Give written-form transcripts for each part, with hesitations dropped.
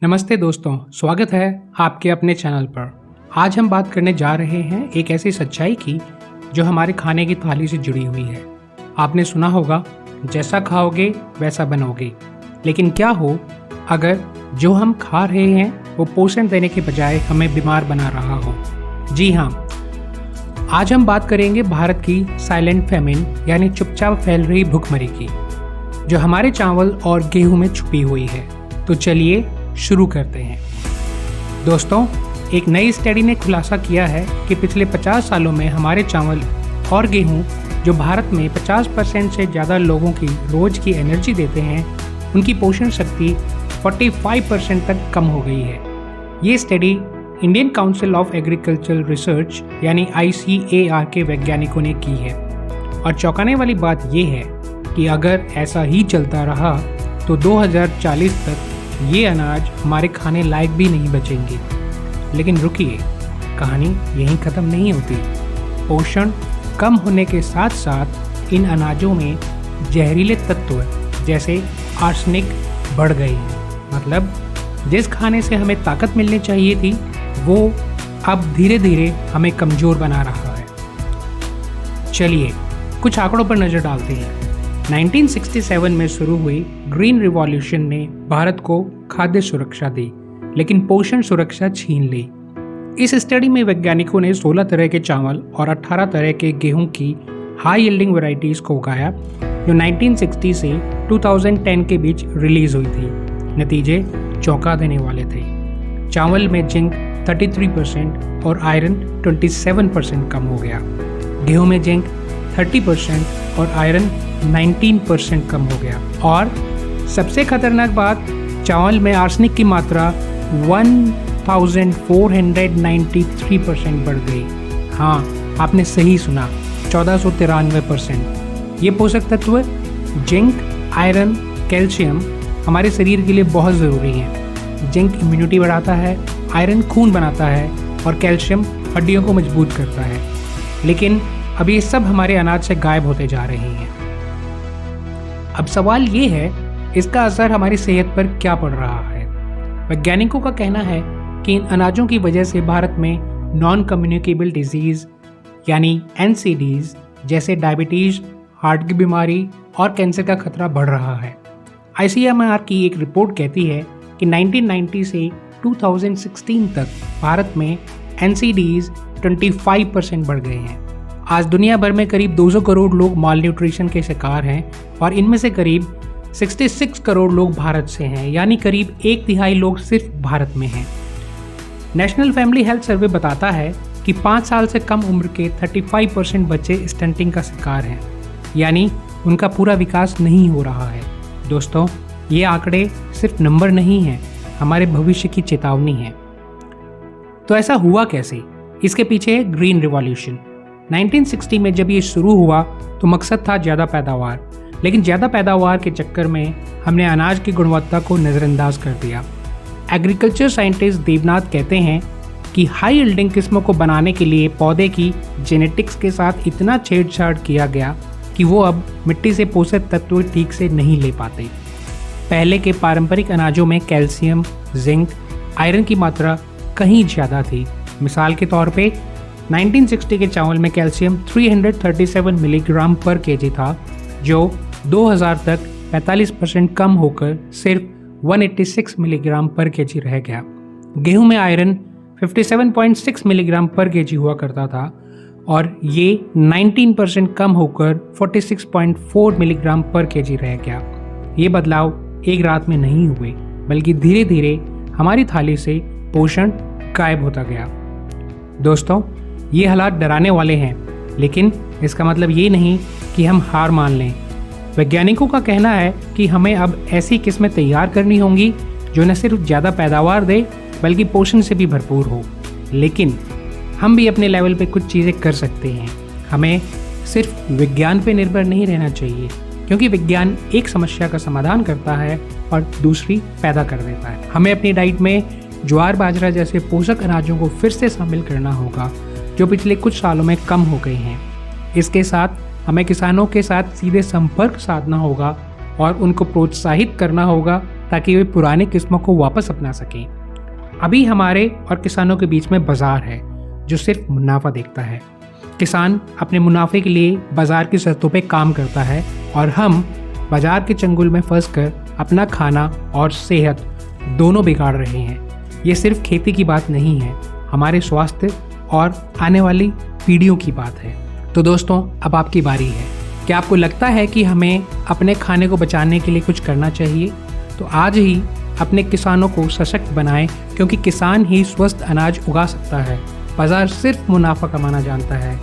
नमस्ते दोस्तों, स्वागत है आपके अपने चैनल पर। आज हम बात करने जा रहे हैं एक ऐसी सच्चाई की जो हमारे खाने की थाली से जुड़ी हुई है। आपने सुना होगा, जैसा खाओगे वैसा बनोगे। लेकिन क्या हो अगर जो हम खा रहे हैं वो पोषण देने के बजाय हमें बीमार बना रहा हो? जी हाँ, आज हम बात करेंगे भारत की साइलेंट फेमिन यानी चुपचाप फैल रही भुखमरी की, जो हमारे चावल और गेहूं में छुपी हुई है। तो चलिए शुरू करते हैं। दोस्तों, एक नई स्टडी ने खुलासा किया है कि पिछले 50 सालों में हमारे चावल और गेहूं, जो भारत में 50% से ज़्यादा लोगों की रोज़ की एनर्जी देते हैं, उनकी पोषण शक्ति 45% तक कम हो गई है। ये study Indian council of agricultural research यानी ICAR के वैज्ञानिकों ने की है। और चौंकाने वाली बात यह है कि अगर ऐसा ही चलता रहा तो 2040 तक ये अनाज हमारे खाने लायक भी नहीं बचेंगे। लेकिन रुकिए, कहानी यहीं ख़त्म नहीं होती। पोषण कम होने के साथ साथ इन अनाजों में जहरीले तत्व जैसे आर्सेनिक बढ़ गए हैं। मतलब जिस खाने से हमें ताकत मिलनी चाहिए थी वो अब धीरे धीरे हमें कमज़ोर बना रहा है। चलिए कुछ आंकड़ों पर नज़र डालते हैं। 1967 में शुरू हुई ग्रीन रिवॉल्यूशन ने भारत को खाद्य सुरक्षा दी, लेकिन पोषण सुरक्षा छीन ली। इस स्टडी में वैज्ञानिकों ने 16 तरह के चावल और 18 तरह के गेहूं की हाई यील्डिंग वैरायटीज़ को उगाया, जो 1960 से 2010 के बीच रिलीज हुई थी। नतीजे चौंका देने वाले थे। चावल में जिंक 33% और आयरन 27% कम हो गया। गेहूं में जिंक 30% और आयरन 19% कम हो गया। और सबसे खतरनाक बात, चावल में आर्सेनिक की मात्रा 1493% बढ़ गई। हाँ, आपने सही सुना, 1493%। ये पोषक तत्व जिंक, आयरन, कैल्शियम हमारे शरीर के लिए बहुत ज़रूरी हैं। जिंक इम्यूनिटी बढ़ाता है, आयरन खून बनाता है और कैल्शियम हड्डियों को मजबूत करता है। लेकिन अब ये सब हमारे अनाज से गायब होते जा रहे हैं। अब सवाल ये है, इसका असर हमारी सेहत पर क्या पड़ रहा है? वैज्ञानिकों का कहना है कि इन अनाजों की वजह से भारत में नॉन कम्युनिकेबल डिजीज़ यानी NCDs जैसे डायबिटीज़, हार्ट की बीमारी और कैंसर का खतरा बढ़ रहा है। ICMR की एक रिपोर्ट कहती है कि 1990 से 2016 तक भारत में NCDs 25% बढ़ गए हैं। आज दुनिया भर में करीब 200 करोड़ लोग माल न्यूट्रिशन के शिकार हैं और इनमें से करीब 66 करोड़ लोग भारत से हैं, यानी करीब 1/3 लोग सिर्फ भारत में हैं। नेशनल फैमिली हेल्थ सर्वे बताता है कि 5 साल से कम उम्र के 35% बच्चे स्टंटिंग का शिकार हैं, यानी उनका पूरा विकास नहीं हो रहा है। दोस्तों, ये आंकड़े सिर्फ नंबर नहीं हैं, हमारे भविष्य की चेतावनी है। तो ऐसा हुआ कैसे? इसके पीछे ग्रीन रिवॉल्यूशन। 1960 में जब ये शुरू हुआ तो मकसद था ज़्यादा पैदावार, लेकिन ज़्यादा पैदावार के चक्कर में हमने अनाज की गुणवत्ता को नज़रअंदाज कर दिया। एग्रीकल्चर साइंटिस्ट देवनाथ कहते हैं कि हाई यील्डिंग किस्मों को बनाने के लिए पौधे की जेनेटिक्स के साथ इतना छेड़छाड़ किया गया कि वो अब मिट्टी से पोषक तत्व ठीक से नहीं ले पाते। पहले के पारंपरिक अनाजों में कैल्शियम, जिंक, आयरन की मात्रा कहीं ज़्यादा थी। मिसाल के तौर पे 1960 के चावल में कैल्शियम 337 मिलीग्राम पर केजी था, जो 2000 तक 45% कम होकर सिर्फ 186 मिलीग्राम पर केजी रह गया। गेहूं में आयरन 57.6 मिलीग्राम पर केजी हुआ करता था और ये 19% कम होकर 46.4 मिलीग्राम पर केजी रह गया। ये बदलाव एक रात में नहीं हुए, बल्कि धीरे धीरे हमारी थाली से पोषण गायब होता गया। दोस्तों, ये हालात डराने वाले हैं, लेकिन इसका मतलब ये नहीं कि हम हार मान लें। वैज्ञानिकों का कहना है कि हमें अब ऐसी किस्में तैयार करनी होंगी जो न सिर्फ ज़्यादा पैदावार दे बल्कि पोषण से भी भरपूर हो। लेकिन हम भी अपने लेवल पे कुछ चीज़ें कर सकते हैं। हमें सिर्फ विज्ञान पे निर्भर नहीं रहना चाहिए, क्योंकि विज्ञान एक समस्या का समाधान करता है और दूसरी पैदा कर देता है। हमें अपनी डाइट में ज्वार, बाजरा जैसे पोषक अनाजों को फिर से शामिल करना होगा, जो पिछले कुछ सालों में कम हो गए हैं। इसके साथ हमें किसानों के साथ सीधे संपर्क साधना होगा और उनको प्रोत्साहित करना होगा ताकि वे पुरानी किस्मों को वापस अपना सकें। अभी हमारे और किसानों के बीच में बाजार है जो सिर्फ मुनाफा देखता है। किसान अपने मुनाफे के लिए बाजार की शर्तों पे काम करता है और हम बाजार के चंगुल में फंसकर अपना खाना और सेहत दोनों बिगाड़ रहे हैं। ये सिर्फ खेती की बात नहीं है, हमारे स्वास्थ्य और आने वाली पीढ़ियों की बात है। तो दोस्तों, अब आपकी बारी है। क्या आपको लगता है कि हमें अपने खाने को बचाने के लिए कुछ करना चाहिए? तो आज ही अपने किसानों को सशक्त बनाएं, क्योंकि किसान ही स्वस्थ अनाज उगा सकता है। बाजार सिर्फ मुनाफा कमाना जानता है।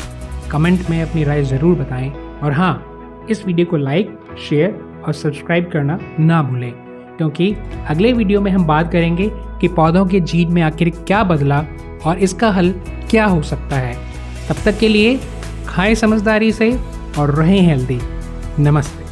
कमेंट में अपनी राय ज़रूर बताएं और हाँ, इस वीडियो को लाइक, शेयर और सब्सक्राइब करना ना भूलें, क्योंकि अगले वीडियो में हम बात करेंगे कि पौधों के जीन में आखिर क्या बदला और इसका हल क्या हो सकता है। तब तक के लिए खाएं समझदारी से और रहें हेल्दी। नमस्ते।